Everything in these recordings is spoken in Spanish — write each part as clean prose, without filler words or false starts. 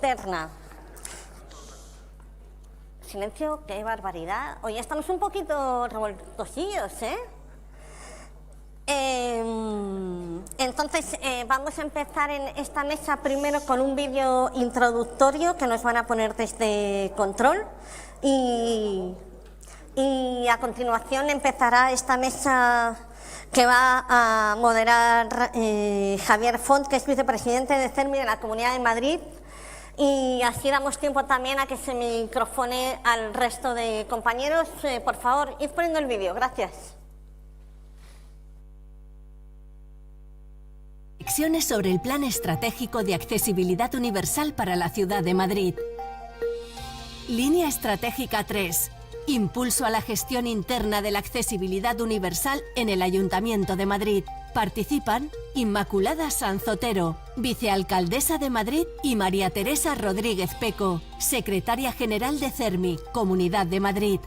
interna. Silencio, qué barbaridad. Hoy estamos un poquito revoltosillos, ¿eh? Entonces, vamos a empezar en esta mesa primero con un vídeo introductorio que nos van a poner desde control y a continuación empezará esta mesa que va a moderar Javier Font, que es vicepresidente de CERMI de la Comunidad de Madrid, y así damos tiempo también a que se microfone al resto de compañeros. Por favor, id poniendo el vídeo. Gracias. Reflexiones sobre el Plan Estratégico de Accesibilidad Universal para la Ciudad de Madrid. Línea Estratégica 3. Impulso a la gestión interna de la accesibilidad universal en el Ayuntamiento de Madrid. Participan Inmaculada Sanzotero, vicealcaldesa de Madrid, y María Teresa Rodríguez Peco, secretaria general de CERMI, Comunidad de Madrid.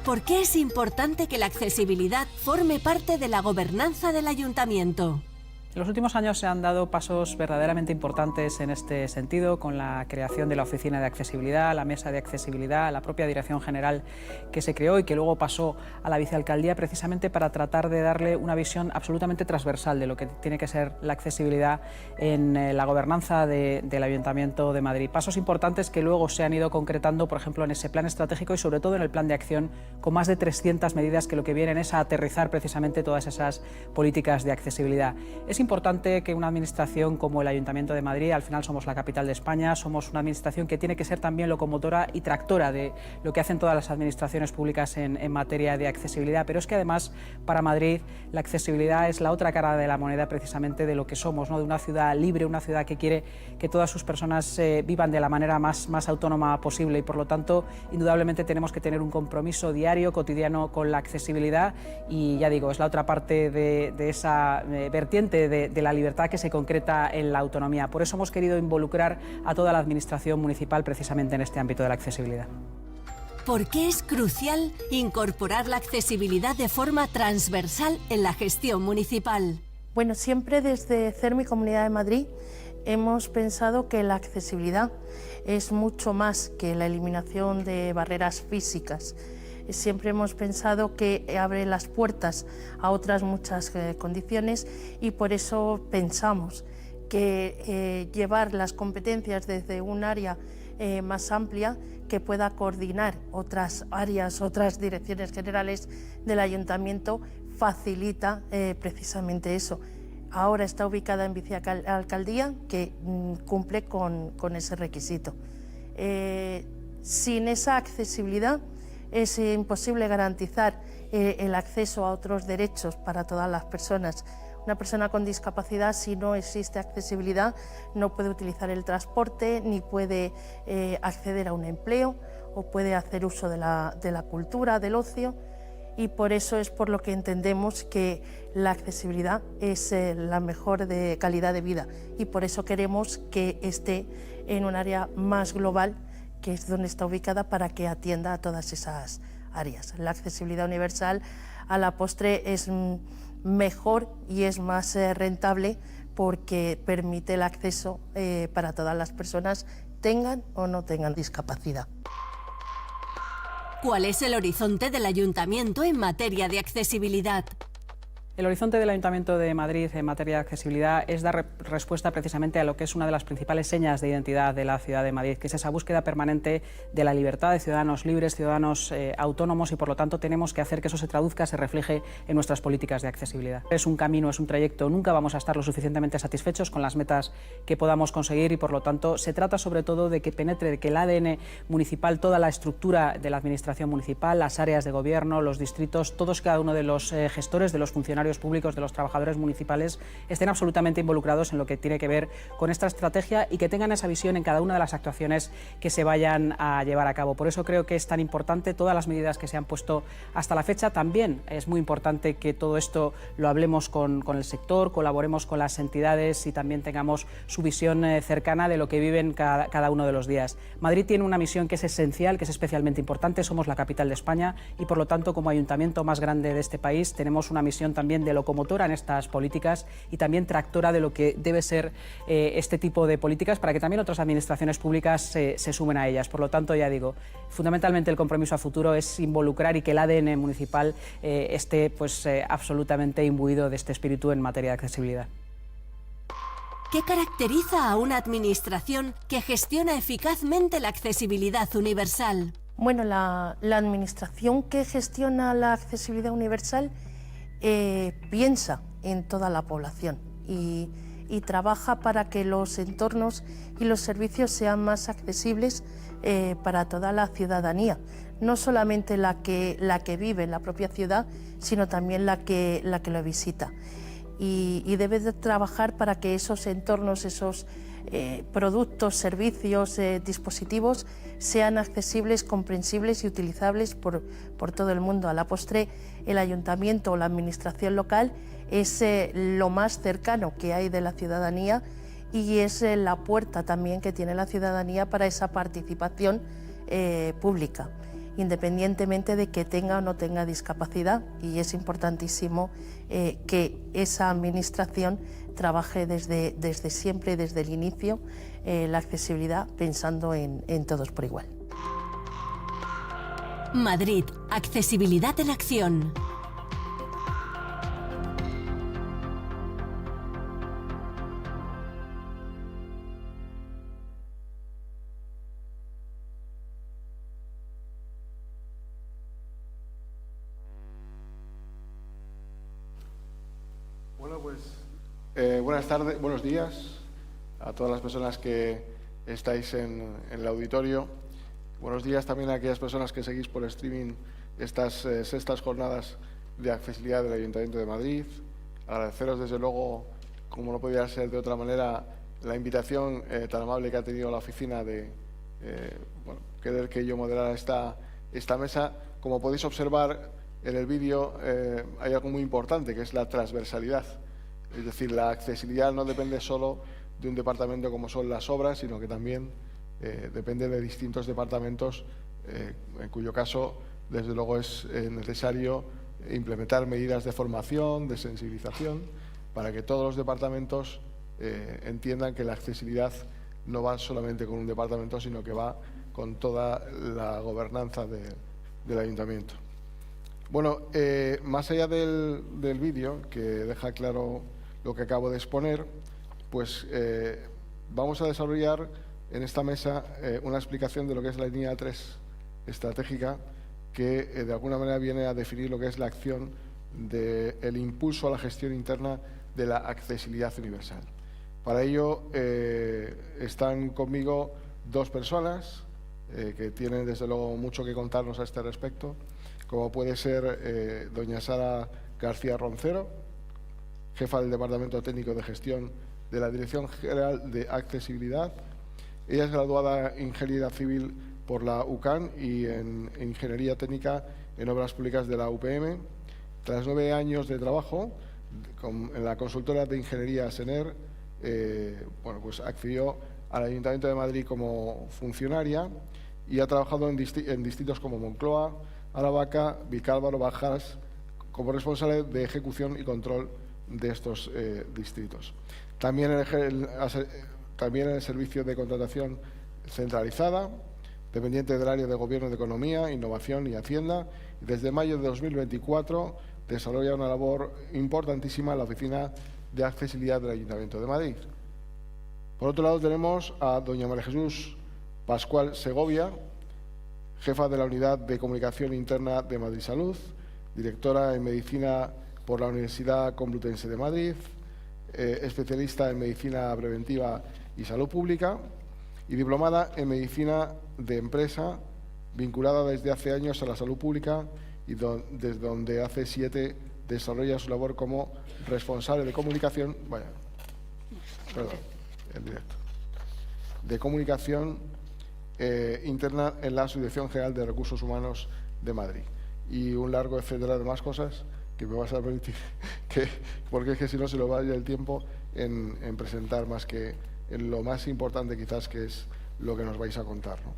¿Por qué es importante que la accesibilidad forme parte de la gobernanza del Ayuntamiento? En los últimos años se han dado pasos verdaderamente importantes en este sentido, con la creación de la Oficina de Accesibilidad, la Mesa de Accesibilidad, la propia Dirección General que se creó y que luego pasó a la Vicealcaldía, precisamente para tratar de darle una visión absolutamente transversal de lo que tiene que ser la accesibilidad en la gobernanza del Ayuntamiento de Madrid. Pasos importantes que luego se han ido concretando, por ejemplo, en ese plan estratégico y sobre todo en el plan de acción, con más de 300 medidas que lo que vienen es a aterrizar precisamente todas esas políticas de accesibilidad. Es importante que una administración como el Ayuntamiento de Madrid, al final somos la capital de España, somos una administración que tiene que ser también locomotora y tractora de lo que hacen todas las administraciones públicas en materia de accesibilidad, pero es que además para Madrid la accesibilidad es la otra cara de la moneda precisamente de lo que somos, ¿no? De una ciudad libre, una ciudad que quiere que todas sus personas vivan de la manera más autónoma posible y por lo tanto indudablemente tenemos que tener un compromiso diario, cotidiano con la accesibilidad y ya digo, es la otra parte de esa vertiente de la libertad que se concreta en la autonomía. Por eso hemos querido involucrar a toda la administración municipal precisamente en este ámbito de la accesibilidad. ¿Por qué es crucial incorporar la accesibilidad de forma transversal en la gestión municipal? Bueno, siempre desde CERMI Comunidad de Madrid hemos pensado que la accesibilidad es mucho más que la eliminación de barreras físicas. Siempre hemos pensado que abre las puertas a otras muchas condiciones y por eso pensamos que llevar las competencias desde un área más amplia que pueda coordinar otras áreas, otras direcciones generales del Ayuntamiento facilita precisamente eso. Ahora está ubicada en vicealcaldía que cumple con ese requisito. Sin esa accesibilidad es imposible garantizar el acceso a otros derechos para todas las personas. Una persona con discapacidad, si no existe accesibilidad, no puede utilizar el transporte, ni puede acceder a un empleo, o puede hacer uso de la cultura, del ocio, y por eso es por lo que entendemos que la accesibilidad es la mejor de calidad de vida, y por eso queremos que esté en un área más global, que es donde está ubicada, para que atienda a todas esas áreas. La accesibilidad universal a la postre es mejor y es más rentable porque permite el acceso para todas las personas, tengan o no tengan discapacidad. ¿Cuál es el horizonte del Ayuntamiento en materia de accesibilidad? El horizonte del Ayuntamiento de Madrid en materia de accesibilidad es dar respuesta precisamente a lo que es una de las principales señas de identidad de la ciudad de Madrid, que es esa búsqueda permanente de la libertad, de ciudadanos libres, ciudadanos autónomos, y por lo tanto tenemos que hacer que eso se traduzca, se refleje en nuestras políticas de accesibilidad. Es un camino, es un trayecto, nunca vamos a estar lo suficientemente satisfechos con las metas que podamos conseguir y por lo tanto se trata sobre todo de que penetre, de que el ADN municipal, toda la estructura de la administración municipal, las áreas de gobierno, los distritos, todos cada uno de los gestores, de los funcionarios públicos, de los trabajadores municipales, estén absolutamente involucrados en lo que tiene que ver con esta estrategia y que tengan esa visión en cada una de las actuaciones que se vayan a llevar a cabo. Por eso creo que es tan importante todas las medidas que se han puesto hasta la fecha. También es muy importante que todo esto lo hablemos con el sector, colaboremos con las entidades y también tengamos su visión cercana de lo que viven cada uno de los días. Madrid tiene una misión que es esencial, que es especialmente importante. Somos la capital de España y por lo tanto como ayuntamiento más grande de este país tenemos una misión también también de locomotora en estas políticas y también tractora de lo que debe ser este tipo de políticas para que también otras administraciones públicas se sumen a ellas. Por lo tanto, ya digo, fundamentalmente el compromiso a futuro es involucrar y que el ADN municipal esté absolutamente imbuido de este espíritu en materia de accesibilidad. ¿Qué caracteriza a una administración que gestiona eficazmente la accesibilidad universal? Bueno, la administración que gestiona la accesibilidad universal piensa en toda la población y trabaja para que los entornos y los servicios sean más accesibles para toda la ciudadanía, no solamente la que vive en la propia ciudad, sino también la que lo visita. Y debe de trabajar para que esos entornos, esos productos, servicios, dispositivos sean accesibles, comprensibles y utilizables por todo el mundo. A la postre, el ayuntamiento o la administración local es lo más cercano que hay de la ciudadanía y es la puerta también que tiene la ciudadanía para esa participación pública, independientemente de que tenga o no tenga discapacidad, y es importantísimo que esa administración trabaje desde siempre, desde el inicio, la accesibilidad pensando en todos por igual. Madrid, accesibilidad en acción. Bueno, pues buenas tardes, buenos días a todas las personas que estáis en el auditorio. Buenos días también a aquellas personas que seguís por streaming estas sextas jornadas de accesibilidad del Ayuntamiento de Madrid. Agradeceros desde luego, como no podía ser de otra manera, la invitación tan amable que ha tenido la oficina de querer que yo moderara esta mesa. Como podéis observar en el vídeo, hay algo muy importante, que es la transversalidad. Es decir, la accesibilidad no depende solo de un departamento como son las obras, sino que también depende de distintos departamentos, en cuyo caso, desde luego, es necesario implementar medidas de formación, de sensibilización, para que todos los departamentos entiendan que la accesibilidad no va solamente con un departamento, sino que va con toda la gobernanza del ayuntamiento. Bueno, más allá del vídeo, que deja claro lo que acabo de exponer, pues vamos a desarrollar en esta mesa una explicación de lo que es la línea 3 estratégica, que de alguna manera viene a definir lo que es la acción del impulso a la gestión interna de la accesibilidad universal. Para ello están conmigo dos personas que tienen desde luego mucho que contarnos a este respecto, como puede ser doña Sara García Roncero, jefa del Departamento Técnico de Gestión de la Dirección General de Accesibilidad. Ella es graduada en Ingeniería Civil por la UCAN y en Ingeniería Técnica en Obras Públicas de la UPM. Tras 9 años de trabajo en la consultora de ingeniería SENER, pues accedió al Ayuntamiento de Madrid como funcionaria y ha trabajado en distritos como Moncloa, Aravaca, Vicálvaro, Bajas, como responsable de ejecución y control de estos distritos. También en el servicio de contratación centralizada, dependiente del área de Gobierno de Economía, Innovación y Hacienda, y desde mayo de 2024 desarrolla una labor importantísima en la Oficina de Accesibilidad del Ayuntamiento de Madrid. Por otro lado, tenemos a doña María Jesús Pascual Segovia, jefa de la Unidad de Comunicación Interna de Madrid Salud, directora en Medicina por la Universidad Complutense de Madrid, especialista en Medicina Preventiva y Salud Pública y diplomada en Medicina de Empresa, vinculada desde hace años a la salud pública y desde donde hace 7 desarrolla su labor como responsable de comunicación, de comunicación interna en la Subdirección General de Recursos Humanos de Madrid. Y un largo etcétera de más cosas que me vas a permitir, porque es que si no se lo va a ir el tiempo en presentar más que en lo más importante quizás, que es lo que nos vais a contar, ¿no?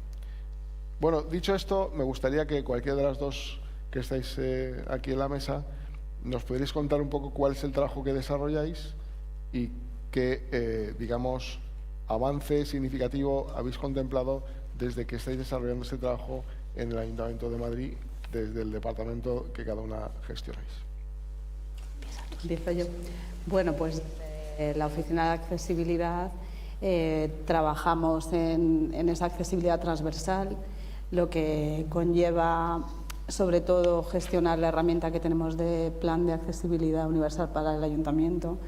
Bueno, dicho esto, me gustaría que cualquiera de las dos que estáis aquí en la mesa ¿Nos podríais contar un poco cuál es el trabajo que desarrolláis y qué, digamos, avance significativo habéis contemplado desde que estáis desarrollando este trabajo en el Ayuntamiento de Madrid, desde el departamento que cada una gestionáis? Empiezo yo. Bueno, pues la Oficina de Accesibilidad trabajamos en esa accesibilidad transversal, lo que conlleva sobre todo gestionar la herramienta que tenemos de Plan de Accesibilidad Universal para el Ayuntamiento,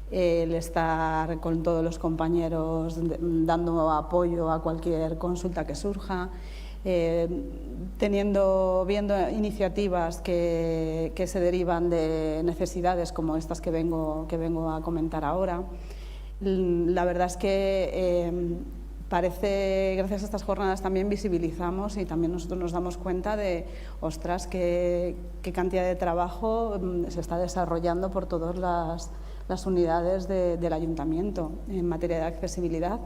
el estar con todos los compañeros dando apoyo a cualquier consulta que surja, viendo iniciativas que se derivan de necesidades como estas que vengo a comentar ahora. La verdad es que parece, gracias a estas jornadas también visibilizamos y también nosotros nos damos cuenta de, ostras, qué cantidad de trabajo se está desarrollando por todas las unidades del Ayuntamiento en materia de accesibilidad,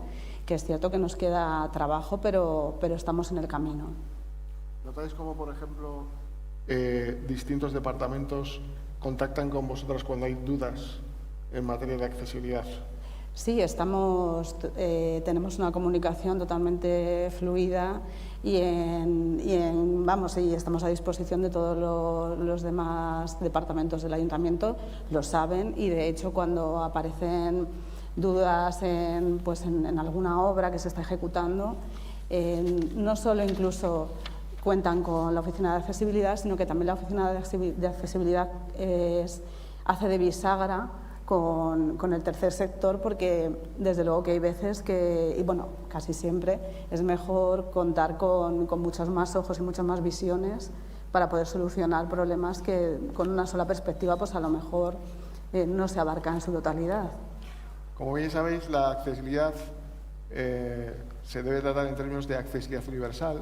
que es cierto que nos queda trabajo, pero estamos en el camino. ¿Notáis cómo, por ejemplo, distintos departamentos contactan con vosotras cuando hay dudas en materia de accesibilidad? Sí, tenemos una comunicación totalmente fluida y estamos a disposición de todos los demás departamentos del Ayuntamiento, lo saben, y de hecho cuando aparecen dudas en alguna obra que se está ejecutando, no solo incluso cuentan con la Oficina de Accesibilidad, sino que también la Oficina de Accesibilidad hace de bisagra con el tercer sector, porque desde luego que hay veces casi siempre es mejor contar con muchos más ojos y muchas más visiones para poder solucionar problemas que con una sola perspectiva pues a lo mejor no se abarcan en su totalidad. Como bien sabéis, la accesibilidad se debe tratar en términos de accesibilidad universal.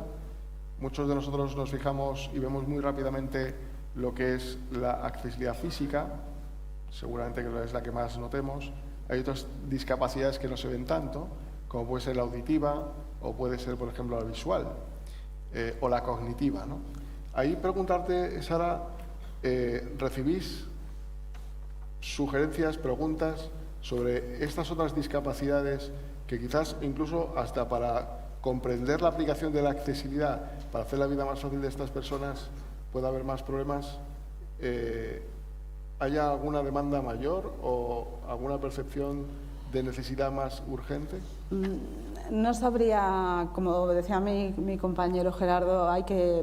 Muchos de nosotros nos fijamos y vemos muy rápidamente lo que es la accesibilidad física, seguramente que es la que más notemos. Hay otras discapacidades que no se ven tanto, como puede ser la auditiva o puede ser, por ejemplo, la visual o la cognitiva, ¿no? Ahí preguntarte, Sara, ¿recibís sugerencias, preguntas sobre estas otras discapacidades que quizás incluso hasta para comprender la aplicación de la accesibilidad, para hacer la vida más fácil de estas personas, puede haber más problemas? ¿Haya alguna demanda mayor o alguna percepción de necesidad más urgente? No sabría, como decía mi compañero Gerardo,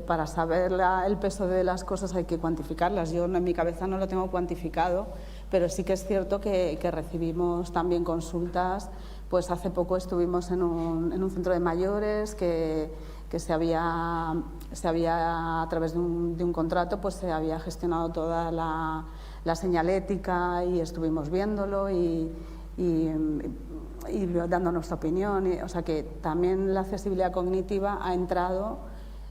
para saber el peso de las cosas hay que cuantificarlas. Yo en mi cabeza no lo tengo cuantificado, pero sí que es cierto que recibimos también consultas. Pues hace poco estuvimos en un centro de mayores que se había a través de un contrato, pues se había gestionado toda la señalética y estuvimos viéndolo y dando nuestra opinión. O sea que también la accesibilidad cognitiva ha entrado,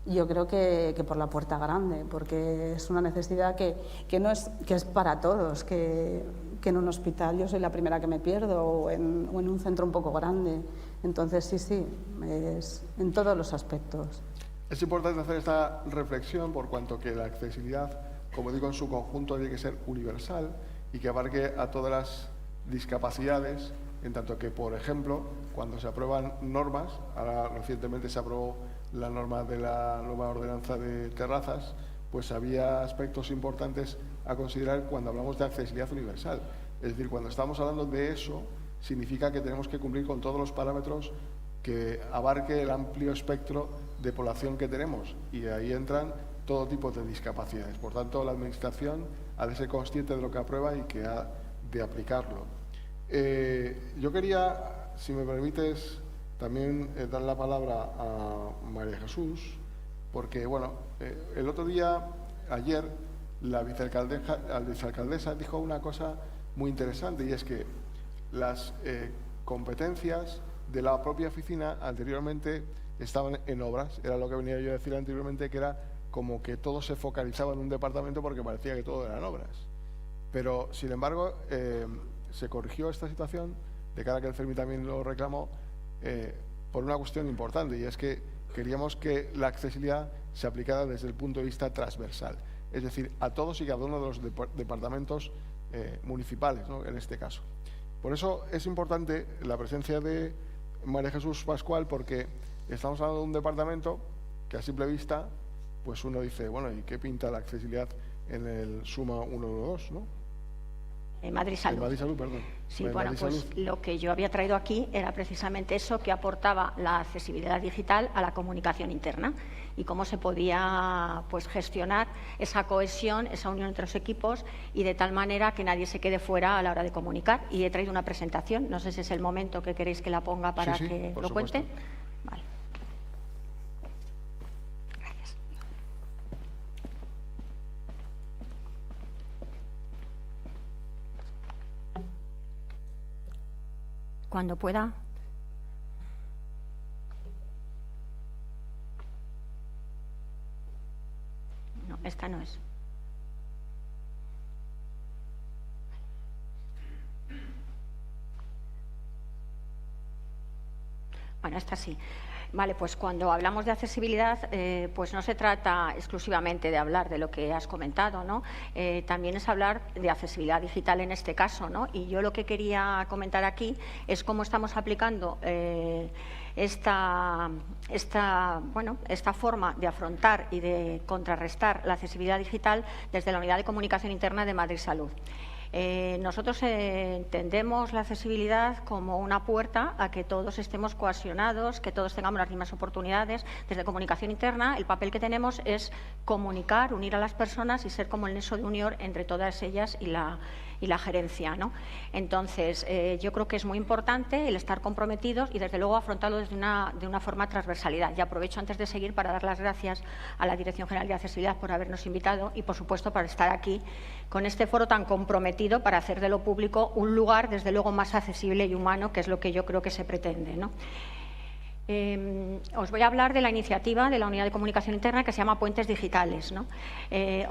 yo creo que por la puerta grande, porque es una necesidad que es para todos, que en un hospital yo soy la primera que me pierdo o en un centro un poco grande. Entonces sí, es en todos los aspectos. Es importante hacer esta reflexión por cuanto que la accesibilidad, como digo, en su conjunto tiene que ser universal y que abarque a todas las discapacidades, en tanto que, por ejemplo, cuando se aprueban normas, ahora recientemente se aprobó la norma de la nueva ordenanza de terrazas, pues había aspectos importantes a considerar cuando hablamos de accesibilidad universal. Es decir, cuando estamos hablando de eso, significa que tenemos que cumplir con todos los parámetros que abarque el amplio espectro de población que tenemos, y ahí entran todo tipo de discapacidades. Por tanto, la Administración ha de ser consciente de lo que aprueba y que ha de aplicarlo. Yo quería, si me permites, también dar la palabra a María Jesús, porque, bueno, el otro día, ayer, la vicealcaldesa dijo una cosa muy interesante, y es que las competencias de la propia oficina anteriormente estaban en obras. Era lo que venía yo a decir anteriormente, que era como que todo se focalizaba en un departamento porque parecía que todo eran obras. Pero, sin embargo, se corrigió esta situación, de cara a que el CERMI también lo reclamó, por una cuestión importante, y es que queríamos que la accesibilidad se aplicara desde el punto de vista transversal. es decir, a todos y cada uno de los departamentos municipales, ¿no?, en este caso. Por eso es importante la presencia de María Jesús Pascual, porque estamos hablando de un departamento que a simple vista, pues uno dice, bueno, ¿y qué pinta la accesibilidad en el Suma 112, ¿no? En Madrid Salud. En Madrid Salud, perdón. Sí, en bueno, Madrid pues Salud. lo que yo había traído aquí era precisamente eso, que aportaba la accesibilidad digital a la comunicación interna y cómo se podía, pues, gestionar esa cohesión, esa unión entre los equipos y de tal manera que nadie se quede fuera a la hora de comunicar. Y he traído una presentación, no sé si es el momento que queréis que la ponga para Sí, que por lo supuesto. cuente. Vale. Gracias. Cuando pueda. No, esta no es. Bueno, esta sí. Vale, pues cuando hablamos de accesibilidad, pues no se trata exclusivamente de hablar de lo que has comentado, ¿no? También es hablar de accesibilidad digital en este caso, ¿no? Y yo lo que quería comentar aquí es cómo estamos aplicando esta forma de afrontar y de contrarrestar la accesibilidad digital desde la Unidad de Comunicación Interna de Madrid Salud. Nosotros entendemos la accesibilidad como una puerta a que todos estemos cohesionados, que todos tengamos las mismas oportunidades. Desde comunicación interna, el papel que tenemos es comunicar, unir a las personas y ser como el nexo de unión entre todas ellas y la gerencia, ¿no? Entonces, yo creo que es muy importante el estar comprometidos y, desde luego, afrontarlo de una forma transversalidad. Y aprovecho, antes de seguir, para dar las gracias a la Dirección General de Accesibilidad por habernos invitado y, por supuesto, para estar aquí con este foro tan comprometido para hacer de lo público un lugar, desde luego, más accesible y humano, que es lo que yo creo que se pretende, ¿no? Os voy a hablar de la iniciativa de la Unidad de Comunicación Interna que se llama Puentes Digitales, ¿no?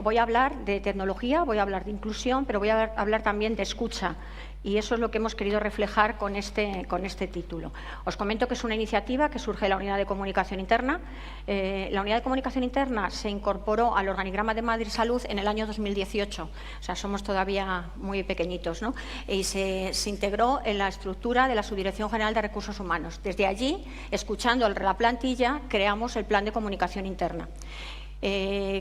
Voy a hablar de tecnología, voy a hablar de inclusión, pero voy a hablar también de escucha. Y eso es lo que hemos querido reflejar con este título. Os comento que es una iniciativa que surge de la Unidad de Comunicación Interna. La Unidad de Comunicación Interna se incorporó al organigrama de Madrid Salud en el año 2018. O sea, somos todavía muy pequeñitos, ¿no? Y se integró en la estructura de la Subdirección General de Recursos Humanos. Desde allí, escuchando la plantilla, creamos el Plan de Comunicación Interna.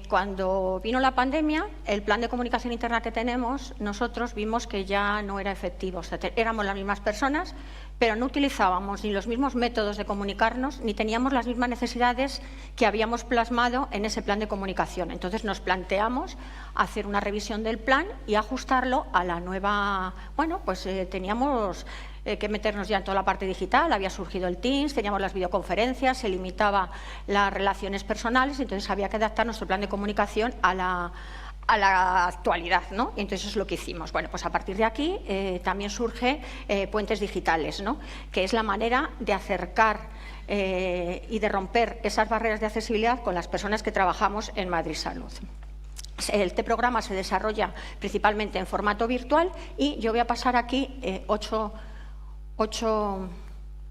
Cuando vino la pandemia, el plan de comunicación interna que tenemos, nosotros vimos que ya no era efectivo. O sea, éramos las mismas personas, pero no utilizábamos ni los mismos métodos de comunicarnos, ni teníamos las mismas necesidades que habíamos plasmado en ese plan de comunicación. Entonces nos planteamos hacer una revisión del plan y ajustarlo a la nueva... Bueno, pues teníamos que meternos ya en toda la parte digital, había surgido el Teams, teníamos las videoconferencias, se limitaba las relaciones personales, entonces había que adaptar nuestro plan de comunicación a la actualidad, ¿no? Y entonces es lo que hicimos. Bueno, pues a partir de aquí también surge Puentes Digitales, ¿no? Que es la manera de acercar y de romper esas barreras de accesibilidad con las personas que trabajamos en Madrid Salud. Este programa se desarrolla principalmente en formato virtual y yo voy a pasar aquí 8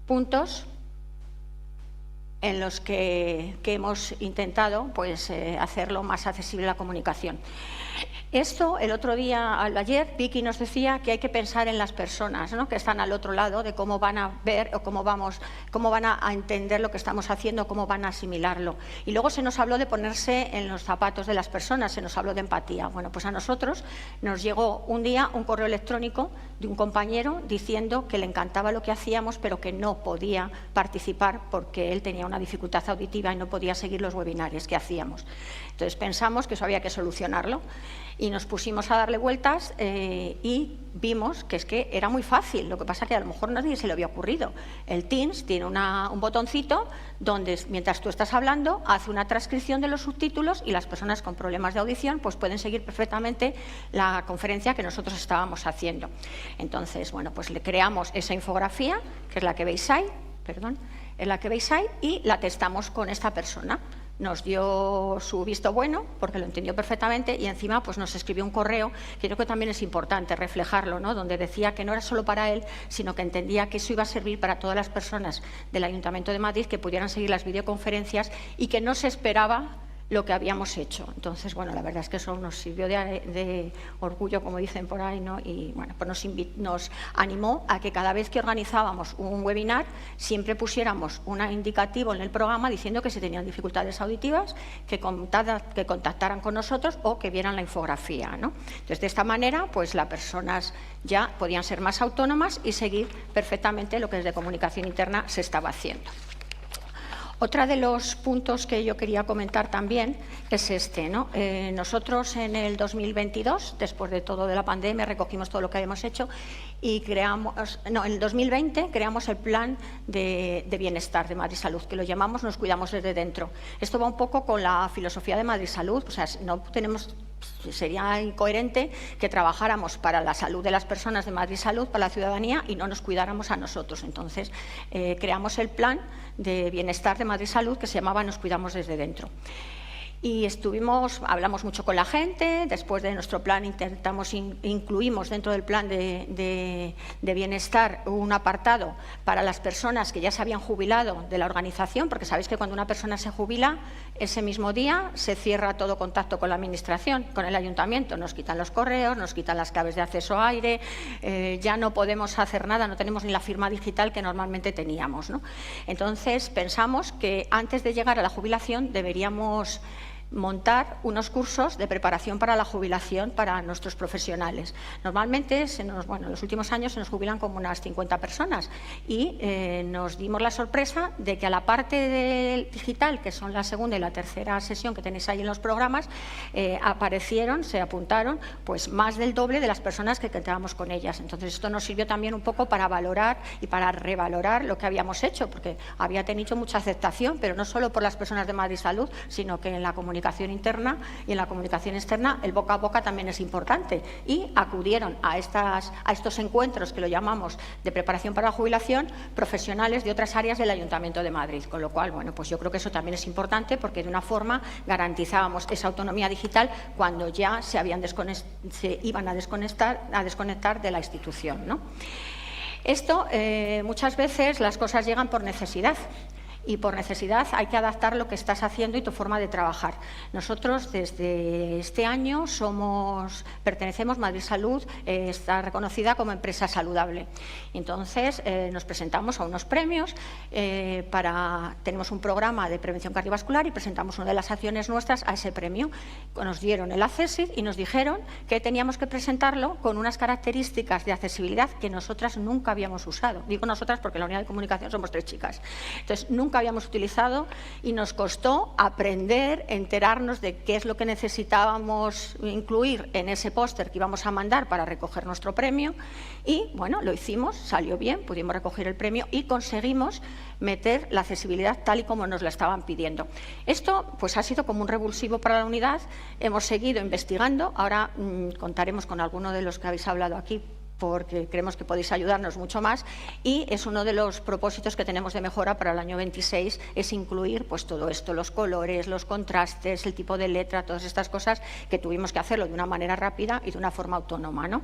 puntos en los que hemos intentado, pues, hacerlo más accesible la comunicación. Esto, el otro día, ayer, Vicky nos decía que hay que pensar en las personas, ¿no?, que están al otro lado, de cómo van a ver o cómo van a entender lo que estamos haciendo, cómo van a asimilarlo. Y luego se nos habló de ponerse en los zapatos de las personas, se nos habló de empatía. Bueno, pues a nosotros nos llegó un día un correo electrónico de un compañero diciendo que le encantaba lo que hacíamos, pero que no podía participar porque él tenía una dificultad auditiva y no podía seguir los webinarios que hacíamos. Entonces pensamos que eso había que solucionarlo y nos pusimos a darle vueltas y vimos que es que era muy fácil. Lo que pasa que a lo mejor a nadie se le había ocurrido. El Teams tiene un botoncito donde, mientras tú estás hablando, hace una transcripción de los subtítulos y las personas con problemas de audición pues pueden seguir perfectamente la conferencia que nosotros estábamos haciendo. Entonces, bueno, pues le creamos esa infografía, que es la que veis ahí, y la testamos con esta persona. Nos dio su visto bueno, porque lo entendió perfectamente, y encima pues nos escribió un correo, que creo que también es importante reflejarlo, ¿no?, donde decía que no era solo para él, sino que entendía que eso iba a servir para todas las personas del Ayuntamiento de Madrid que pudieran seguir las videoconferencias y que no se esperaba lo que habíamos hecho. Entonces, bueno, la verdad es que eso nos sirvió de orgullo, como dicen por ahí, ¿no? Y bueno, pues nos animó a que cada vez que organizábamos un webinar siempre pusiéramos un indicativo en el programa diciendo que si tenían dificultades auditivas, que contactaran con nosotros o que vieran la infografía, ¿no? Entonces, de esta manera, pues las personas ya podían ser más autónomas y seguir perfectamente lo que desde comunicación interna se estaba haciendo. Otra de los puntos que yo quería comentar también es este, ¿no? Nosotros en el 2022, después de todo de la pandemia, recogimos todo lo que habíamos hecho y en el 2020 creamos el plan de bienestar de Madrid Salud, que lo llamamos Nos cuidamos desde dentro. Esto va un poco con la filosofía de Madrid Salud, o sea, sería incoherente que trabajáramos para la salud de las personas de Madrid Salud, para la ciudadanía, y no nos cuidáramos a nosotros. Entonces, creamos el plan de bienestar de Madrid Salud que se llamaba Nos cuidamos desde dentro. Y hablamos mucho con la gente. Después de nuestro plan incluimos dentro del plan de bienestar un apartado para las personas que ya se habían jubilado de la organización, porque sabéis que cuando una persona se jubila, ese mismo día se cierra todo contacto con la administración, con el ayuntamiento. Nos quitan los correos, nos quitan las claves de acceso a aire, ya no podemos hacer nada, no tenemos ni la firma digital que normalmente teníamos, ¿no? Entonces pensamos que antes de llegar a la jubilación deberíamos montar unos cursos de preparación para la jubilación para nuestros profesionales. Normalmente, en los últimos años se nos jubilan como unas 50 personas y nos dimos la sorpresa de que a la parte del digital, que son la segunda y la tercera sesión que tenéis ahí en los programas, se apuntaron pues más del doble de las personas que contábamos con ellas. Entonces, esto nos sirvió también un poco para valorar y para revalorar lo que habíamos hecho, porque había tenido mucha aceptación, pero no solo por las personas de Madrid Salud, sino que en la comunicación interna y en la comunicación externa el boca a boca también es importante, y acudieron a estos encuentros que lo llamamos de preparación para la jubilación profesionales de otras áreas del Ayuntamiento de Madrid, con lo cual, bueno, pues yo creo que eso también es importante porque de una forma garantizábamos esa autonomía digital cuando ya se iban a desconectar de la institución, ¿no? Esto, muchas veces las cosas llegan por necesidad. Y por necesidad hay que adaptar lo que estás haciendo y tu forma de trabajar. Nosotros desde este año pertenecemos, Madrid Salud está reconocida como empresa saludable. Entonces nos presentamos a unos premios, tenemos un programa de prevención cardiovascular y presentamos una de las acciones nuestras a ese premio. Nos dieron el Accessit y nos dijeron que teníamos que presentarlo con unas características de accesibilidad que nosotras nunca habíamos usado. Digo nosotras porque en la unidad de comunicación somos 3 chicas. Entonces, nunca habíamos utilizado y nos costó aprender, enterarnos de qué es lo que necesitábamos incluir en ese póster que íbamos a mandar para recoger nuestro premio y, bueno, lo hicimos, salió bien, pudimos recoger el premio y conseguimos meter la accesibilidad tal y como nos la estaban pidiendo. Esto pues ha sido como un revulsivo para la unidad, hemos seguido investigando, ahora contaremos con alguno de los que habéis hablado aquí, porque creemos que podéis ayudarnos mucho más, y es uno de los propósitos que tenemos de mejora para el año 26, es incluir pues todo esto, los colores, los contrastes, el tipo de letra, todas estas cosas que tuvimos que hacerlo de una manera rápida y de una forma autónoma, ¿no?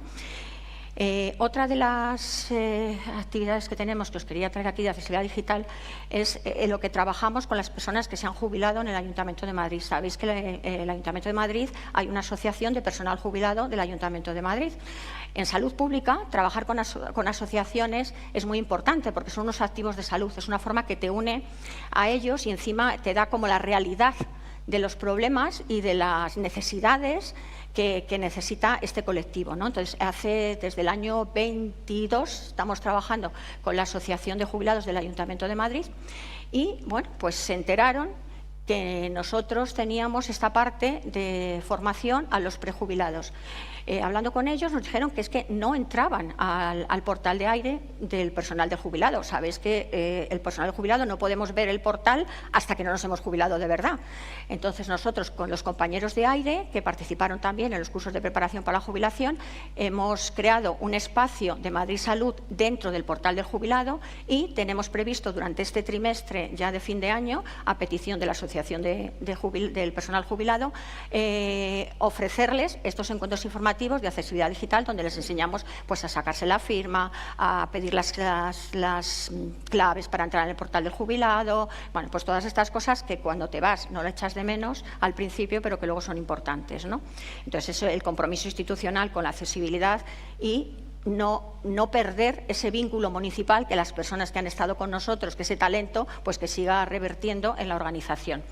Otra de las actividades que tenemos, que os quería traer aquí de accesibilidad digital, es lo que trabajamos con las personas que se han jubilado en el Ayuntamiento de Madrid. Sabéis que en el Ayuntamiento de Madrid hay una asociación de personal jubilado del Ayuntamiento de Madrid. En salud pública, trabajar con asociaciones es muy importante porque son unos activos de salud, es una forma que te une a ellos y encima te da como la realidad de los problemas y de las necesidades que necesita este colectivo, ¿no? Entonces, desde el año 22 estamos trabajando con la Asociación de Jubilados del Ayuntamiento de Madrid y, bueno, pues se enteraron que nosotros teníamos esta parte de formación a los prejubilados. Hablando con ellos nos dijeron que es que no entraban al portal de aire del personal de jubilado. Sabéis que el personal de jubilado no podemos ver el portal hasta que no nos hemos jubilado de verdad. Entonces nosotros con los compañeros de aire que participaron también en los cursos de preparación para la jubilación hemos creado un espacio de Madrid Salud dentro del portal del jubilado y tenemos previsto durante este trimestre ya de fin de año, a petición de la Asociación Asociación del Personal Jubilado, ofrecerles estos encuentros informativos de accesibilidad digital donde les enseñamos pues, a sacarse la firma, a pedir las claves para entrar en el portal del jubilado, bueno, pues todas estas cosas que cuando te vas no lo echas de menos al principio, pero que luego son importantes, ¿no? Entonces, eso, el compromiso institucional con la accesibilidad y no perder ese vínculo municipal, que las personas que han estado con nosotros, que ese talento, pues que siga revertiendo en la organización.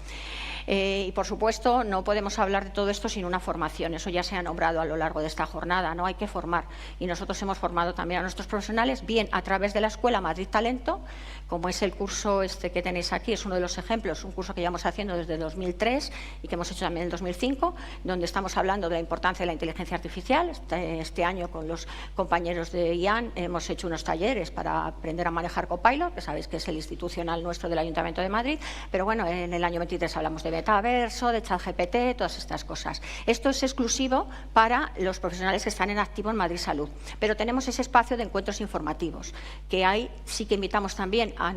Y, por supuesto, no podemos hablar de todo esto sin una formación. Eso ya se ha nombrado a lo largo de esta jornada, ¿no? Hay que formar. Y nosotros hemos formado también a nuestros profesionales, bien a través de la Escuela Madrid Talento, como es el curso que tenéis aquí, es uno de los ejemplos, un curso que llevamos haciendo desde 2003 y que hemos hecho también en 2005, donde estamos hablando de la importancia de la inteligencia artificial. Este año, con los compañeros de IAN, hemos hecho unos talleres para aprender a manejar Copilot, que sabéis que es el institucional nuestro del Ayuntamiento de Madrid, pero bueno, en el año 23 hablamos de metaverso, de ChatGPT, todas estas cosas. Esto es exclusivo para los profesionales que están en activo en Madrid Salud, pero tenemos ese espacio de encuentros informativos, que hay, sí que invitamos también a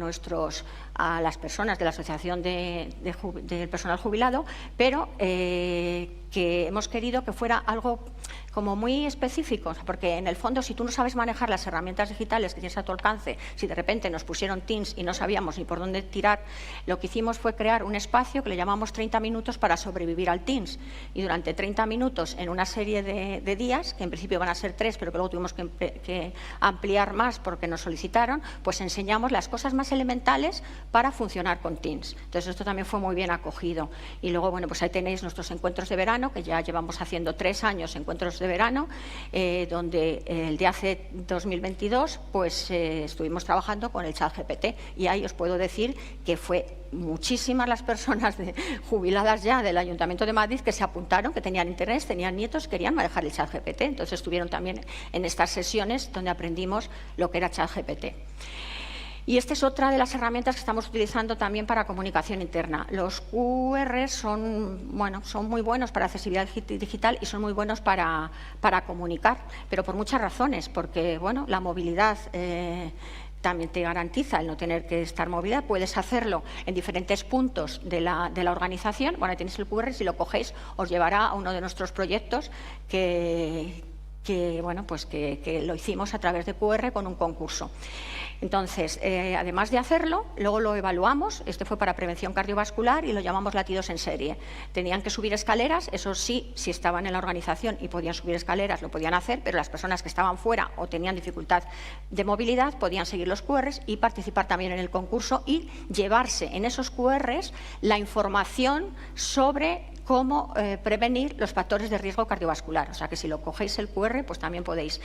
las personas de la Asociación del Personal Jubilado, pero que hemos querido que fuera algo como muy específico, porque en el fondo, si tú no sabes manejar las herramientas digitales que tienes a tu alcance, si de repente nos pusieron Teams y no sabíamos ni por dónde tirar, lo que hicimos fue crear un espacio que le llamamos 30 minutos para sobrevivir al Teams. Y durante 30 minutos, en una serie de días, que en principio van a ser 3, pero que luego tuvimos que ampliar más porque nos solicitaron, pues enseñamos las cosas más elementales para funcionar con Teams. Entonces, esto también fue muy bien acogido. Y luego, bueno, pues ahí tenéis nuestros encuentros de verano, que ya llevamos haciendo 3 años encuentros de verano, donde el de hace 2022 pues estuvimos trabajando con el ChatGPT, y ahí os puedo decir que fue muchísimas las personas jubiladas ya del Ayuntamiento de Madrid que se apuntaron, que tenían interés, tenían nietos, querían manejar el ChatGPT. Entonces estuvieron también en estas sesiones donde aprendimos lo que era ChatGPT. Y esta es otra de las herramientas que estamos utilizando también para comunicación interna. Los QR son muy buenos para accesibilidad digital y son muy buenos para comunicar, pero por muchas razones, porque bueno, la movilidad también te garantiza el no tener que estar movida. Puedes hacerlo en diferentes puntos de la organización. Bueno, tenéis el QR, si lo cogéis os llevará a uno de nuestros proyectos que lo hicimos a través de QR con un concurso. Entonces, además de hacerlo, luego lo evaluamos. Este fue para prevención cardiovascular y lo llamamos latidos en serie. Tenían que subir escaleras, eso sí, si estaban en la organización y podían subir escaleras, lo podían hacer, pero las personas que estaban fuera o tenían dificultad de movilidad podían seguir los QRs y participar también en el concurso y llevarse en esos QRs la información sobre cómo prevenir los factores de riesgo cardiovascular. O sea que si lo cogéis el QR, pues también podéis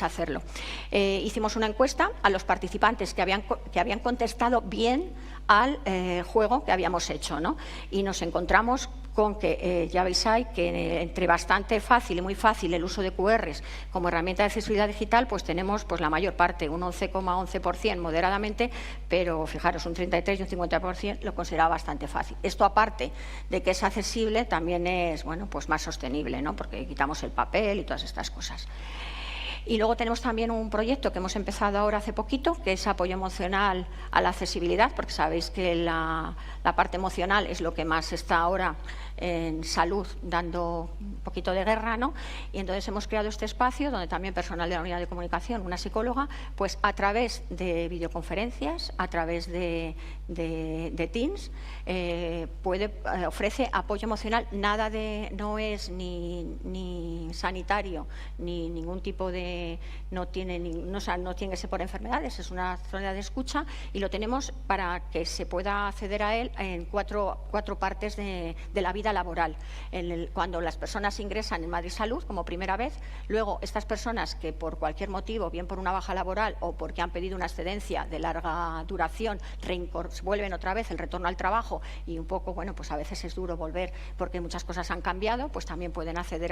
hacerlo. Hicimos una encuesta a los participantes que habían contestado bien al juego que habíamos hecho, ¿no? Y nos encontramos con que ya veis ahí que entre bastante fácil y muy fácil el uso de QRs como herramienta de accesibilidad digital, pues tenemos pues la mayor parte, un 11,11% moderadamente, pero fijaros, un 33 y un 50% lo consideraba bastante fácil. Esto, aparte de que es accesible, también es pues más sostenible, ¿no? Porque quitamos el papel y todas estas cosas. Y luego tenemos también un proyecto que hemos empezado ahora hace poquito, que es apoyo emocional a la accesibilidad, porque sabéis que la parte emocional es lo que más está ahora en salud dando un poquito de guerra, ¿no? Y entonces hemos creado este espacio donde también personal de la unidad de comunicación, una psicóloga, pues a través de videoconferencias, a través de Teams, ofrece apoyo emocional. No es ni sanitario ni ningún tipo de, no tiene que ser por enfermedades, es una zona de escucha, y lo tenemos para que se pueda acceder a él en cuatro partes de la vida laboral. Cuando las personas ingresan en Madrid Salud como primera vez, luego estas personas que por cualquier motivo, bien por una baja laboral o porque han pedido una excedencia de larga duración, vuelven otra vez el retorno al trabajo, y un poco, pues a veces es duro volver porque muchas cosas han cambiado, pues también pueden acceder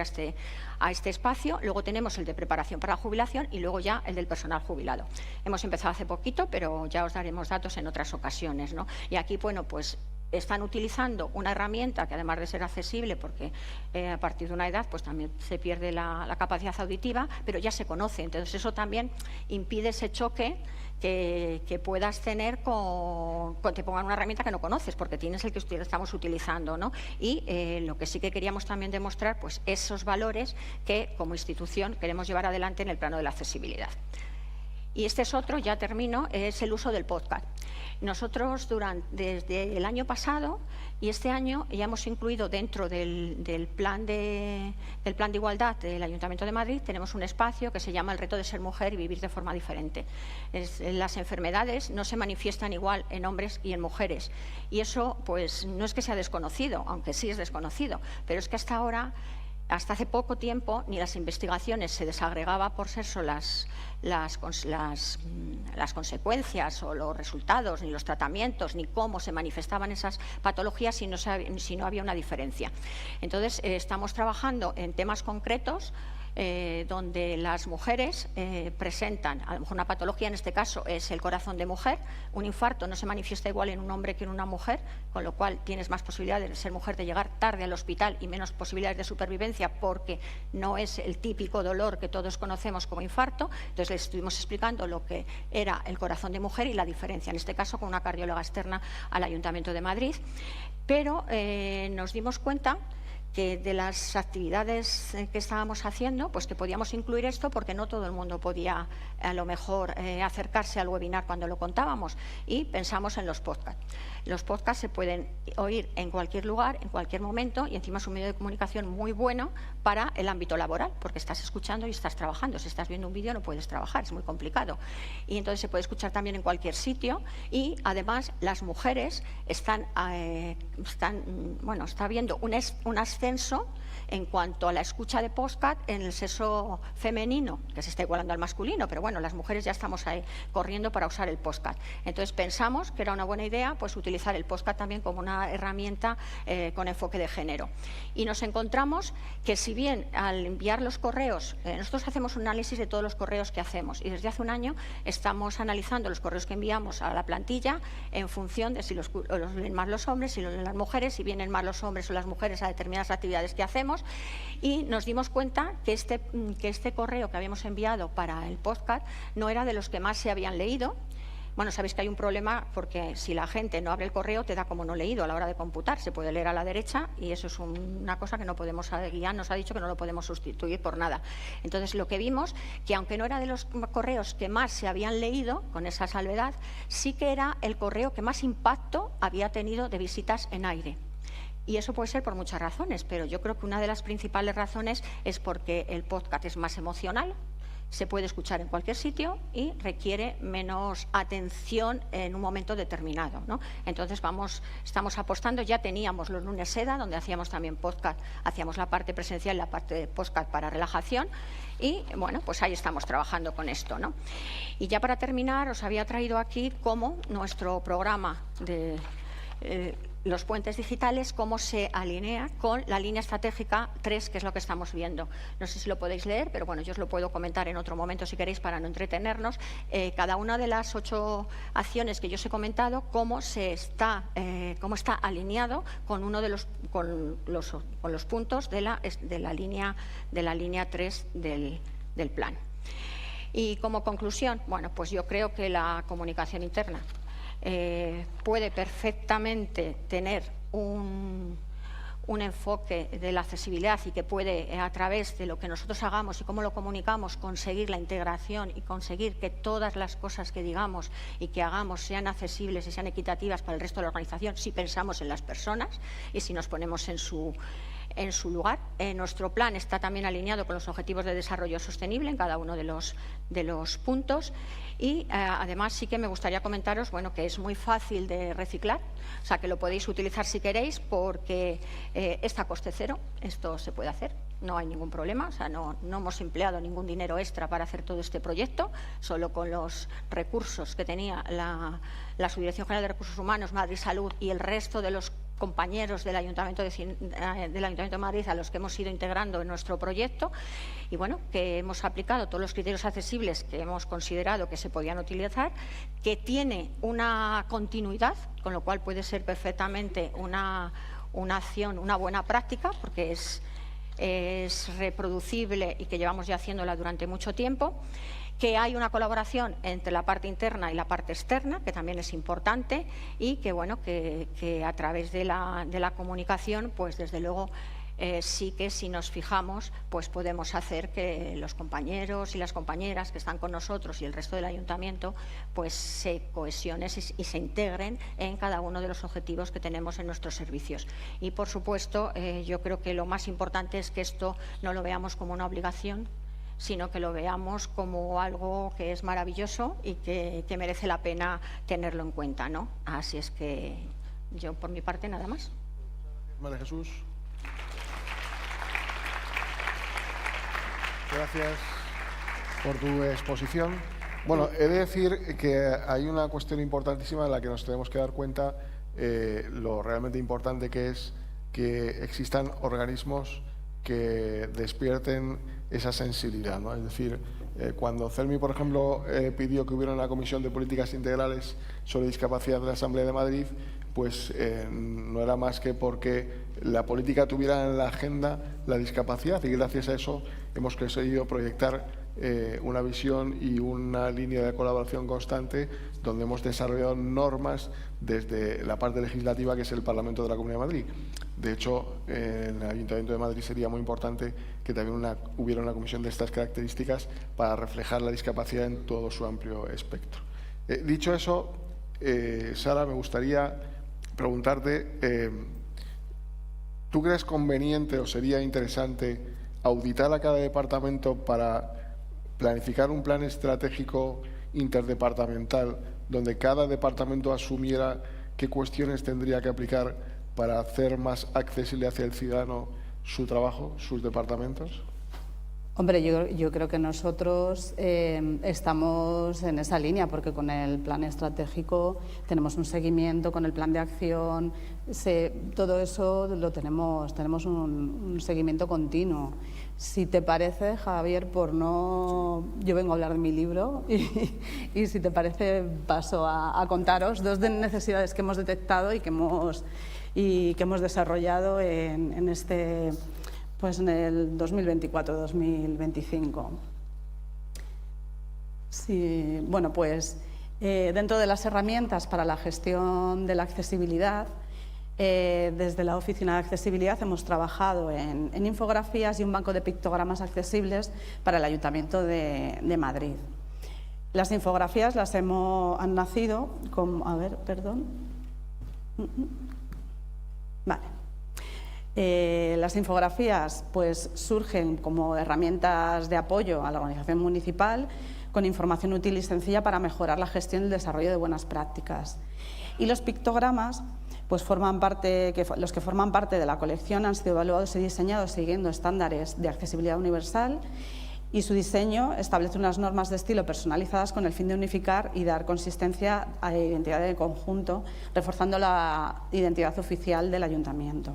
a este espacio. Luego tenemos el de preparación para la jubilación y luego ya el del personal jubilado. Hemos empezado hace poquito, pero ya os daremos datos en otras ocasiones, ¿no? Y aquí, pues están utilizando una herramienta que, además de ser accesible, porque a partir de una edad pues también se pierde la capacidad auditiva, pero ya se conoce. Entonces eso también impide ese choque que puedas tener cuando te pongan una herramienta que no conoces, porque tienes el que estamos utilizando, ¿no? Y lo que sí que queríamos también demostrar, pues esos valores que como institución queremos llevar adelante en el plano de la accesibilidad. Y este es otro, ya termino, es el uso del podcast. Nosotros desde el año pasado y este año ya hemos incluido dentro del plan de igualdad del Ayuntamiento de Madrid, tenemos un espacio que se llama el reto de ser mujer y vivir de forma diferente. Las enfermedades no se manifiestan igual en hombres y en mujeres, y eso pues no es que sea desconocido, aunque sí es desconocido, pero es que hasta ahora, hasta hace poco tiempo, ni las investigaciones se desagregaba por sexo las consecuencias o los resultados, ni los tratamientos, ni cómo se manifestaban esas patologías si no había una diferencia. Entonces, estamos trabajando en temas concretos donde las mujeres presentan a lo mejor una patología, en este caso es el corazón de mujer. Un infarto no se manifiesta igual en un hombre que en una mujer, con lo cual tienes más posibilidades de ser mujer, de llegar tarde al hospital y menos posibilidades de supervivencia, porque no es el típico dolor que todos conocemos como infarto. Entonces les estuvimos explicando lo que era el corazón de mujer y la diferencia, en este caso con una cardióloga externa al Ayuntamiento de Madrid. Pero nos dimos cuenta que de las actividades que estábamos haciendo, pues que podíamos incluir esto, porque no todo el mundo podía a lo mejor acercarse al webinar cuando lo contábamos, y pensamos en los podcasts. Los podcasts se pueden oír en cualquier lugar, en cualquier momento, y encima es un medio de comunicación muy bueno para el ámbito laboral, porque estás escuchando y estás trabajando. Si estás viendo un vídeo no puedes trabajar, es muy complicado. Y entonces se puede escuchar también en cualquier sitio, y además las mujeres está habiendo un ascenso en cuanto a la escucha de podcast en el sexo femenino, que se está igualando al masculino, pero bueno, las mujeres ya estamos ahí corriendo para usar el podcast. Entonces pensamos que era una buena idea pues utilizar el podcast también como una herramienta con enfoque de género. Y nos encontramos que, si bien al enviar los correos, nosotros hacemos un análisis de todos los correos que hacemos, y desde hace un año estamos analizando los correos que enviamos a la plantilla en función de si los leen más los hombres, si los leen las mujeres, si vienen más los hombres o las mujeres a determinadas actividades que hacemos, y nos dimos cuenta que este correo que habíamos enviado para el podcast no era de los que más se habían leído. Bueno, sabéis que hay un problema, porque si la gente no abre el correo te da como no leído a la hora de computar, se puede leer a la derecha, y eso es una cosa que no podemos, Guián nos ha dicho que no lo podemos sustituir por nada. Entonces lo que vimos, que aunque no era de los correos que más se habían leído, con esa salvedad, sí que era el correo que más impacto había tenido de visitas en aire. Y eso puede ser por muchas razones, pero yo creo que una de las principales razones es porque el podcast es más emocional, se puede escuchar en cualquier sitio y requiere menos atención en un momento determinado, ¿no? Entonces estamos apostando, ya teníamos los lunes SEDA, donde hacíamos también podcast, hacíamos la parte presencial y la parte de podcast para relajación, y bueno, pues ahí estamos trabajando con esto, ¿no? Y ya para terminar, os había traído aquí cómo nuestro programa de los puentes digitales, cómo se alinea con la línea estratégica 3, que es lo que estamos viendo. No sé si lo podéis leer, pero bueno, yo os lo puedo comentar en otro momento si queréis, para no entretenernos. Cada una de las 8 acciones que yo os he comentado, cómo está alineado con uno de los puntos de la línea 3 del plan. Y como conclusión, bueno, pues yo creo que la comunicación interna puede perfectamente tener un enfoque de la accesibilidad, y que puede, a través de lo que nosotros hagamos y cómo lo comunicamos, conseguir la integración y conseguir que todas las cosas que digamos y que hagamos sean accesibles y sean equitativas para el resto de la organización, si pensamos en las personas y si nos ponemos en su lugar. Nuestro plan está también alineado con los Objetivos de Desarrollo Sostenible en cada uno de los puntos, y además sí que me gustaría comentaros, bueno, que es muy fácil de reciclar, o sea, que lo podéis utilizar si queréis, porque está a coste cero. Esto se puede hacer, no hay ningún problema, o sea, no hemos empleado ningún dinero extra para hacer todo este proyecto, solo con los recursos que tenía la Subdirección General de Recursos Humanos, Madrid Salud y el resto de los compañeros del Ayuntamiento de Madrid a los que hemos ido integrando en nuestro proyecto y bueno, que hemos aplicado todos los criterios accesibles que hemos considerado que se podían utilizar, que tiene una continuidad, con lo cual puede ser perfectamente una acción, una buena práctica, porque es reproducible y que llevamos ya haciéndola durante mucho tiempo, que hay una colaboración entre la parte interna y la parte externa, que también es importante, y que, bueno, que a través de la comunicación, pues desde luego sí que si nos fijamos, pues podemos hacer que los compañeros y las compañeras que están con nosotros y el resto del ayuntamiento pues se cohesionen y se integren en cada uno de los objetivos que tenemos en nuestros servicios. Y, por supuesto, yo creo que lo más importante es que esto no lo veamos como una obligación, sino que lo veamos como algo que es maravilloso y que merece la pena tenerlo en cuenta, ¿no? Así es que yo, por mi parte, nada más. María Jesús. Gracias por tu exposición. Bueno, he de decir que hay una cuestión importantísima en la que nos tenemos que dar cuenta lo realmente importante que es que existan organismos que despierten esa sensibilidad, ¿no? Es decir, cuando CELMI, por ejemplo, pidió que hubiera una comisión de políticas integrales sobre discapacidad de la Asamblea de Madrid, pues no era más que porque la política tuviera en la agenda la discapacidad, y gracias a eso hemos conseguido proyectar una visión y una línea de colaboración constante donde hemos desarrollado normas desde la parte legislativa, que es el Parlamento de la Comunidad de Madrid. De hecho, en el Ayuntamiento de Madrid sería muy importante que también hubiera una comisión de estas características para reflejar la discapacidad en todo su amplio espectro. Dicho eso, Sara, me gustaría preguntarte, ¿tú crees conveniente o sería interesante auditar a cada departamento para planificar un plan estratégico interdepartamental donde cada departamento asumiera qué cuestiones tendría que aplicar para hacer más accesible hacia el ciudadano su trabajo, sus departamentos? Hombre, yo creo que nosotros estamos en esa línea, porque con el plan estratégico tenemos un seguimiento, con el plan de acción, todo eso lo tenemos un seguimiento continuo. Si te parece, Javier, yo vengo a hablar de mi libro y si te parece paso a contaros dos necesidades que hemos detectado y que hemos desarrollado en el 2024-2025. Sí, bueno, pues dentro de las herramientas para la gestión de la accesibilidad, desde la Oficina de Accesibilidad hemos trabajado en infografías y un banco de pictogramas accesibles para el Ayuntamiento de Madrid. Las infografías han nacido como... A ver, perdón. Vale. Las infografías pues surgen como herramientas de apoyo a la organización municipal con información útil y sencilla para mejorar la gestión y el desarrollo de buenas prácticas. Y los pictogramas, pues los que forman parte de la colección han sido evaluados y diseñados siguiendo estándares de accesibilidad universal, y su diseño establece unas normas de estilo personalizadas con el fin de unificar y dar consistencia a la identidad de conjunto, reforzando la identidad oficial del ayuntamiento.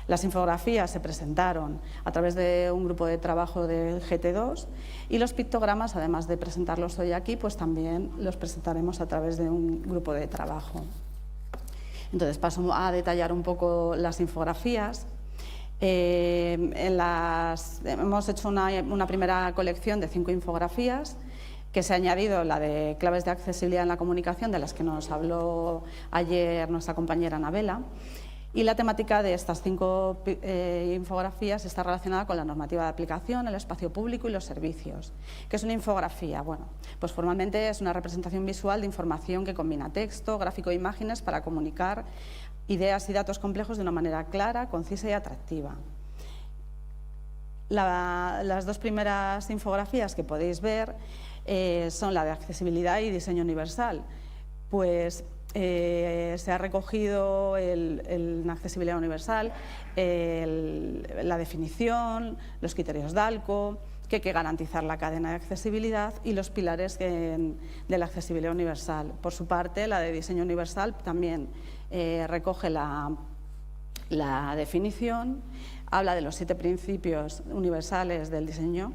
Las infografías se presentaron a través de un grupo de trabajo del GT2 y los pictogramas, además de presentarlos hoy aquí, pues también los presentaremos a través de un grupo de trabajo. Entonces paso a detallar un poco las infografías. Hemos hecho una primera colección de 5 infografías, que se ha añadido la de claves de accesibilidad en la comunicación, de las que nos habló ayer nuestra compañera Anabela. Y la temática de estas 5 infografías está relacionada con la normativa de aplicación, el espacio público y los servicios. ¿Qué es una infografía? Bueno, pues formalmente es una representación visual de información que combina texto, gráfico e imágenes para comunicar ideas y datos complejos de una manera clara, concisa y atractiva. Las 2 primeras infografías que podéis ver son la de accesibilidad y diseño universal. Pues se ha recogido en accesibilidad universal la definición, los criterios DALCO, que hay que garantizar la cadena de accesibilidad y los pilares de la accesibilidad universal. Por su parte, la de diseño universal también recoge La definición habla de los 7 principios universales del diseño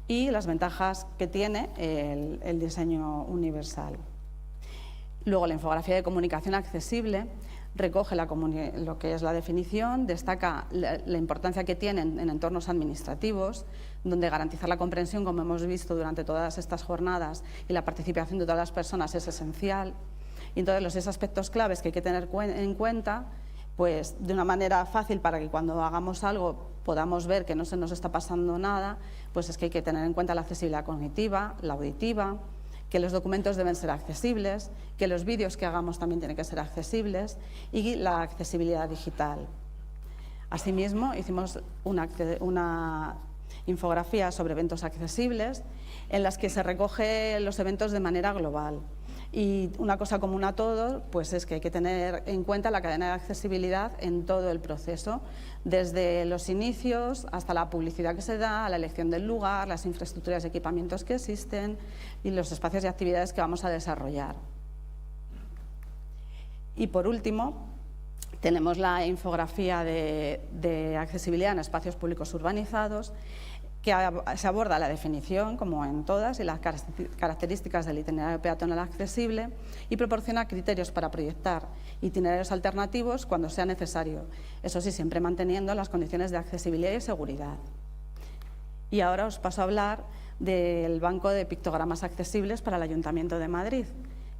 y las ventajas que tiene el diseño universal. Luego, la infografía de comunicación accesible recoge lo que es la definición, destaca la importancia que tienen en entornos administrativos, donde garantizar la comprensión, como hemos visto durante todas estas jornadas, y la participación de todas las personas es esencial. Y entonces, los 6 aspectos claves que hay que tener en cuenta, pues de una manera fácil para que cuando hagamos algo podamos ver que no se nos está pasando nada, pues es que hay que tener en cuenta la accesibilidad cognitiva, la auditiva, que los documentos deben ser accesibles, que los vídeos que hagamos también tienen que ser accesibles y la accesibilidad digital. Asimismo, hicimos una infografía sobre eventos accesibles en las que se recogen los eventos de manera global. Y una cosa común a todos, pues es que hay que tener en cuenta la cadena de accesibilidad en todo el proceso, desde los inicios hasta la publicidad que se da, la elección del lugar, las infraestructuras y equipamientos que existen y los espacios y actividades que vamos a desarrollar. Y por último, tenemos la infografía de accesibilidad en espacios públicos urbanizados, que se aborda la definición, como en todas, y las características del itinerario peatonal accesible y proporciona criterios para proyectar itinerarios alternativos cuando sea necesario, eso sí, siempre manteniendo las condiciones de accesibilidad y seguridad. Y ahora os paso a hablar del Banco de Pictogramas Accesibles para el Ayuntamiento de Madrid.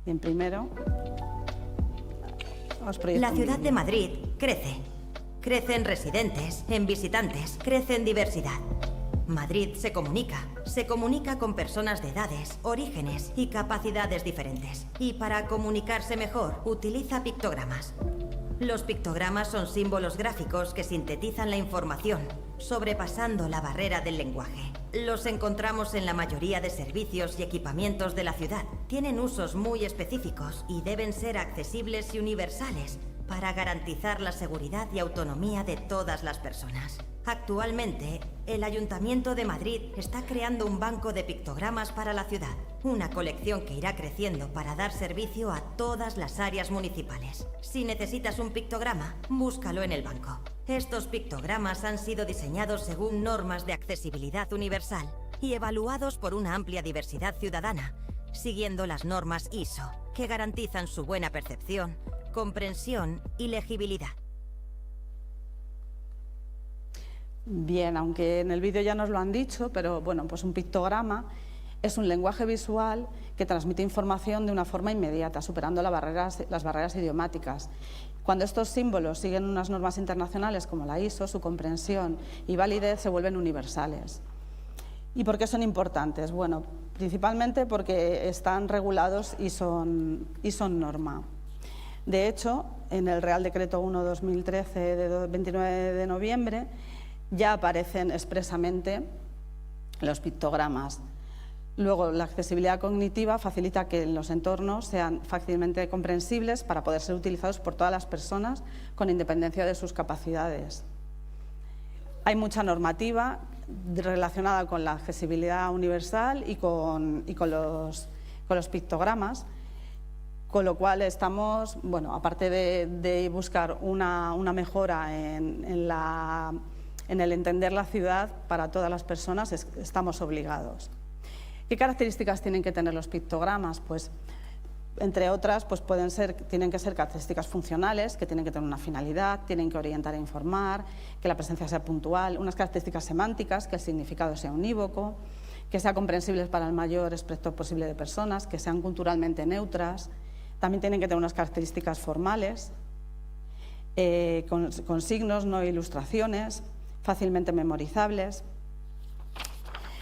Y en primero, os proyecto. La ciudad de Madrid crece. Crece en residentes, en visitantes, crece en diversidad. Madrid se comunica con personas de edades, orígenes y capacidades diferentes. Y para comunicarse mejor, utiliza pictogramas. Los pictogramas son símbolos gráficos que sintetizan la información, sobrepasando la barrera del lenguaje. Los encontramos en la mayoría de servicios y equipamientos de la ciudad. Tienen usos muy específicos y deben ser accesibles y universales para garantizar la seguridad y autonomía de todas las personas. Actualmente, el Ayuntamiento de Madrid está creando un banco de pictogramas para la ciudad, una colección que irá creciendo para dar servicio a todas las áreas municipales. Si necesitas un pictograma, búscalo en el banco. Estos pictogramas han sido diseñados según normas de accesibilidad universal y evaluados por una amplia diversidad ciudadana, siguiendo las normas ISO, que garantizan su buena percepción, comprensión y legibilidad. Bien, aunque en el vídeo ya nos lo han dicho, pero bueno, pues un pictograma es un lenguaje visual que transmite información de una forma inmediata, superando las barreras idiomáticas. Cuando estos símbolos siguen unas normas internacionales como la ISO, su comprensión y validez se vuelven universales. ¿Y por qué son importantes? Bueno, principalmente porque están regulados y son norma. De hecho, en el Real Decreto 1/2013 de 29 de noviembre ya aparecen expresamente los pictogramas. Luego, la accesibilidad cognitiva facilita que los entornos sean fácilmente comprensibles para poder ser utilizados por todas las personas con independencia de sus capacidades. Hay mucha normativa relacionada con la accesibilidad universal y con los pictogramas, con lo cual estamos, bueno, aparte de buscar una mejora en el entender la ciudad para todas las personas, estamos obligados. ¿Qué características tienen que tener los pictogramas? Pues, entre otras, pues tienen que ser características funcionales, que tienen que tener una finalidad, tienen que orientar e informar, que la presencia sea puntual, unas características semánticas, que el significado sea unívoco, que sean comprensibles para el mayor espectro posible de personas, que sean culturalmente neutras. También tienen que tener unas características formales, con signos, no ilustraciones, fácilmente memorizables.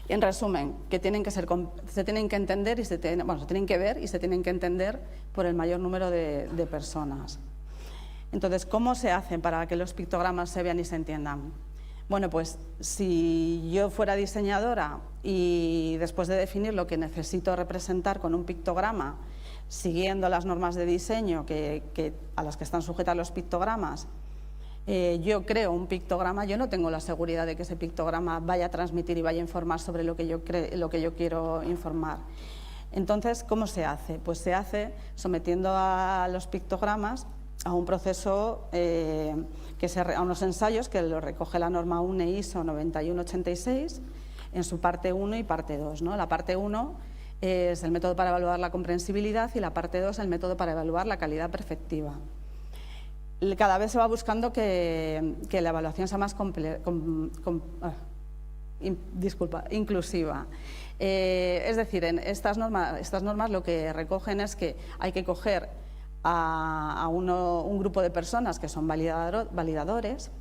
En resumen, que se tienen que entender y se tienen que ver y se tienen que entender por el mayor número de personas. Entonces, ¿cómo se hace para que los pictogramas se vean y se entiendan? Bueno, pues si yo fuera diseñadora y después de definir lo que necesito representar con un pictograma, siguiendo las normas de diseño a las que están sujetas los pictogramas, yo creo un pictograma, yo no tengo la seguridad de que ese pictograma vaya a transmitir y vaya a informar sobre lo que yo quiero informar. Entonces, ¿cómo se hace? Pues se hace sometiendo a los pictogramas a un proceso, a unos ensayos que lo recoge la norma UNE ISO 9186 en su parte 1 y parte 2, ¿no? La parte 1 es el método para evaluar la comprensibilidad y la parte 2 el método para evaluar la calidad perceptiva. Cada vez se va buscando que la evaluación sea más inclusiva. Es decir, en estas normas lo que recogen es que hay que coger a un grupo de personas que son validadores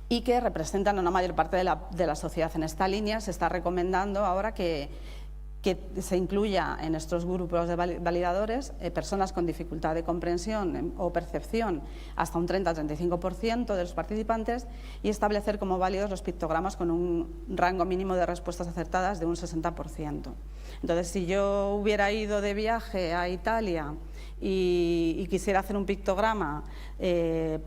y que representan a una mayor parte de la sociedad. En esta línea se está recomendando ahora que se incluya en estos grupos de validadores personas con dificultad de comprensión o percepción hasta un 30-35% de los participantes y establecer como válidos los pictogramas con un rango mínimo de respuestas acertadas de un 60%. Entonces, si yo hubiera ido de viaje a Italia y quisiera hacer un pictograma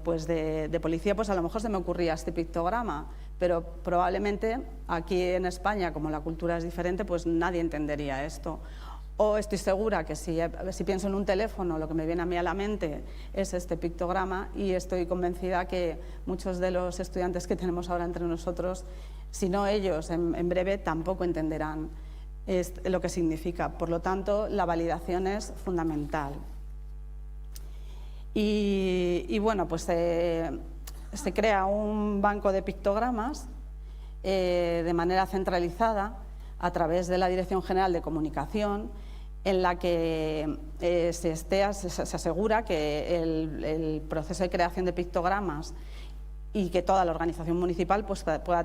pues de policía, pues a lo mejor se me ocurría este pictograma, pero probablemente aquí en España, como la cultura es diferente, pues nadie entendería esto. O estoy segura que si pienso en un teléfono, lo que me viene a mí a la mente es este pictograma, y estoy convencida que muchos de los estudiantes que tenemos ahora entre nosotros, si no ellos, en breve tampoco entenderán lo que significa. Por lo tanto, la validación es fundamental. Y bueno, pues se crea un banco de pictogramas de manera centralizada a través de la Dirección General de Comunicación, en la que se asegura que el proceso de creación de pictogramas y que toda la organización municipal pues, pueda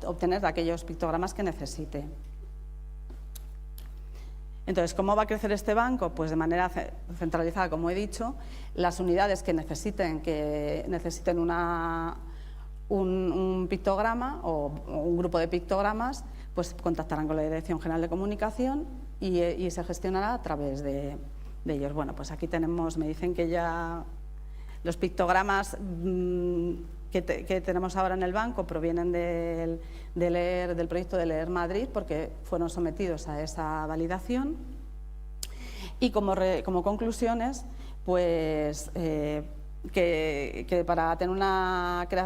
obtener de aquellos pictogramas que necesite. Entonces, ¿cómo va a crecer este banco? Pues de manera centralizada, como he dicho. Las unidades que necesiten un pictograma o un grupo de pictogramas, pues contactarán con la Dirección General de Comunicación y se gestionará a través de ellos. Bueno, pues aquí tenemos, me dicen que ya los pictogramas que tenemos ahora en el banco provienen del proyecto de Leer Madrid, porque fueron sometidos a esa validación. Y como conclusiones, pues que para tener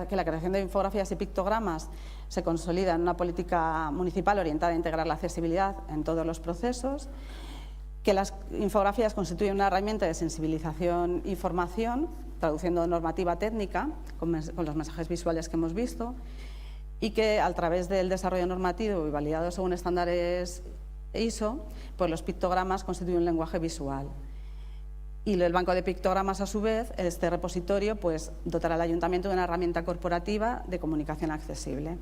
que la creación de infografías y pictogramas se consolida en una política municipal orientada a integrar la accesibilidad en todos los procesos, que las infografías constituyen una herramienta de sensibilización y formación, traduciendo normativa técnica con los mensajes visuales que hemos visto, y que a través del desarrollo normativo y validado según estándares ISO, pues los pictogramas constituyen un lenguaje visual. Y el banco de pictogramas, a su vez, este repositorio, pues dotará al ayuntamiento de una herramienta corporativa de comunicación accesible.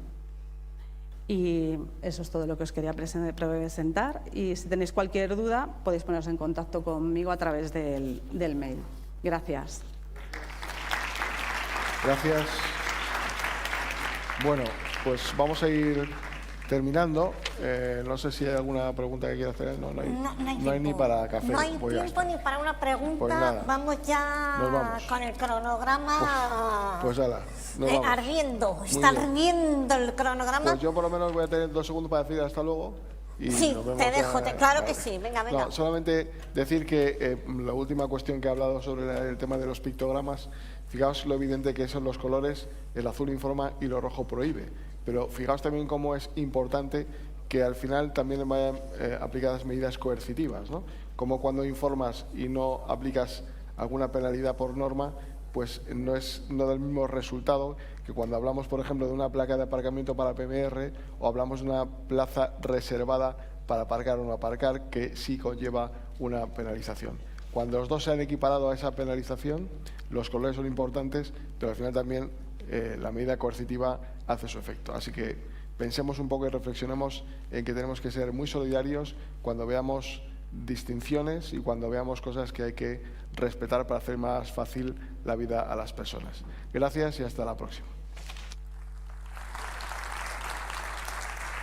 Y eso es todo lo que os quería presentar. Y si tenéis cualquier duda, podéis poneros en contacto conmigo a través del mail. Gracias. Gracias. Bueno, pues vamos a ir terminando. No sé si hay alguna pregunta que quiera hacer. No hay ni para café. No hay pues tiempo ni para una pregunta. Pues nada. Vamos ya con el cronograma. Pues nada, nos vamos. Ardiendo. Está ardiendo el cronograma. Pues yo por lo menos voy a tener 2 segundos para decir hasta luego. Y sí, nos vemos te dejo, ya, claro que sí. Venga. No, solamente decir que la última cuestión que he hablado sobre el tema de los pictogramas, fijaos lo evidente que son los colores, el azul informa y lo rojo prohíbe. Pero fijaos también cómo es importante que al final también vayan aplicadas medidas coercitivas, ¿no? Como cuando informas y no aplicas alguna penalidad por norma, pues no da el mismo resultado que cuando hablamos, por ejemplo, de una placa de aparcamiento para PMR o hablamos de una plaza reservada para aparcar o no aparcar, que sí conlleva una penalización. Cuando los dos se han equiparado a esa penalización, los colores son importantes, pero al final también la medida coercitiva hace su efecto. Así que pensemos un poco y reflexionemos en que tenemos que ser muy solidarios cuando veamos distinciones y cuando veamos cosas que hay que respetar para hacer más fácil la vida a las personas. Gracias y hasta la próxima.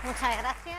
Muchas gracias.